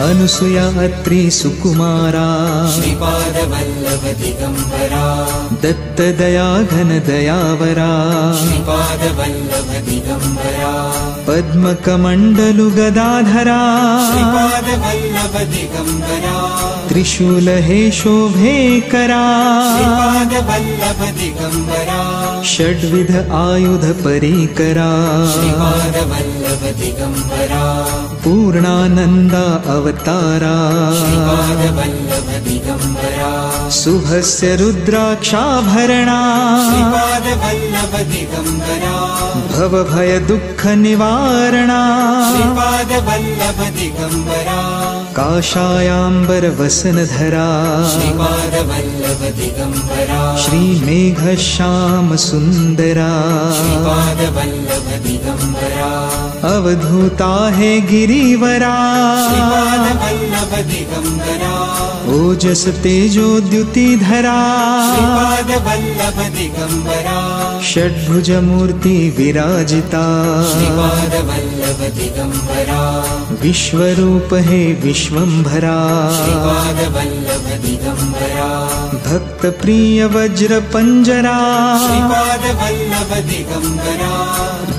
अनुसूया अत्रि सुकुमारा श्रीपादवल्लभ दिगंबरा दत्तदया घन दयावरा श्रीपादवल्लभ दिगंबरा पद्मकमण्डलु गदाधरा श्रीपादवल्लभ दिगंबरा त्रिशूल हे शोभेकरा श्रीपादवल्लभ दिगंबरा षड्विध आयुध परीकरा श्रीपादवल्लभ दिगंबरा पूर्णानन्दा अवतारा श्रीपादवल्लभ दिगंबरा शुभस्य रुद्राक्षाभरणा श्रीपादवल्लभ दिगंबरा भवभय दुःख निवारणा श्रीपादवल्लभ दिगंबरा काषायाम्बर वसनधरा श्रीपादवल्लभ दिगंबरा श्रीमेघश्याम सुन्दरा श्रीपादवल्लभ दिगंबरा अवधूता हे गिरिवरा श्रीपादवल्लभ दिगंबरा ओजस तेजोद्युतिधरा श्रीपादवल्लभ दिगंबरा षड्भुज मूर्ति विराजिता श्रीपादवल्लभ दिगंबरा विश्वरूप हे विश्वंभरा श्रीपादवल्लभ दिगंबरा भक्त प्रिय वज्र पंजरा श्रीपादवल्लभ दिगंबरा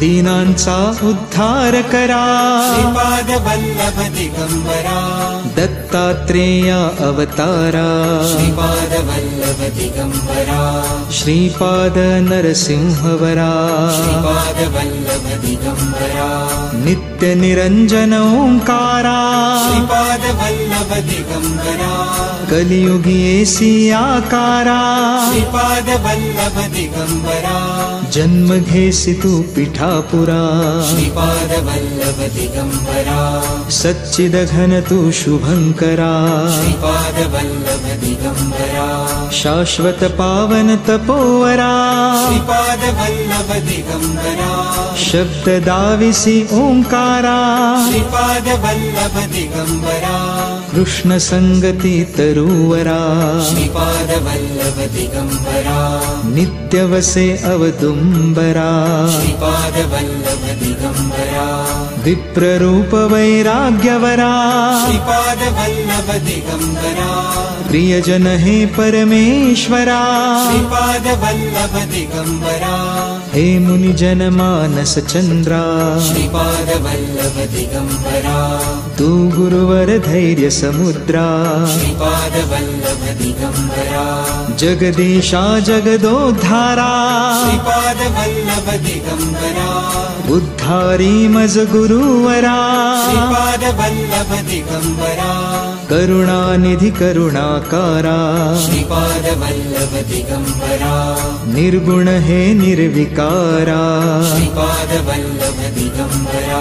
दीनांचा उद्धार करा श्रीपादवल्लभ दिगंबरा दत्तात्रेया अवतारा श्रीपादवल्लभ दिगंबरा श्रीपाद नरसिंहवरा श्रीपादवल्लभ दिगंबरा नित्य निरंजन ओंकारा श्रीपादवल्लभ दिगंबरा कलियुगी ऐसी आकारा श्रीपादवल्लभ दिगंबरा जन्म घेसी तू पिठापुरा श्रीपादवल्लभ दिगंबरा सच्चिद घन तू शुभंकरा श्रीपादवल्लभ दिगंबरा शाश्वत पावन तपोवरा श्रीपादवल्लभ दिगंबरा शब्द दाविसी ओंकारा श्रीपादवल्लभ दिगंबरा कृष्ण संगती तरुवरा श्रीपादवल्लभ दिगंबरा नित्य वसे अवदुंबरा श्रीपादवल्लभ दिगंबरा विप्ररूप वैराग्यवरा श्रीपादवल्लभ दिगंबरा प्रियजन हे परमेश्वरा श्रीपादवल्लभ दिगंबरा हे मुनिजन मानस चंद्रा श्रीपादवल्लभ दिगंबरा तू गुरुवर धैर्य समुद्रा श्रीपादवल्लभ दिगंबरा जगदीशा जगदोद्धारा श्रीपादवल्लभ दिगंबरा उद्धारी मज गुरुवरा श्रीपादवल्लभ दिगंबरा करुणानिधि करुणाकारा श्रीपादवल्लभ दिगंबरा निर्गुण हे निर्विकारा श्रीपादवल्लभ दिगंबरा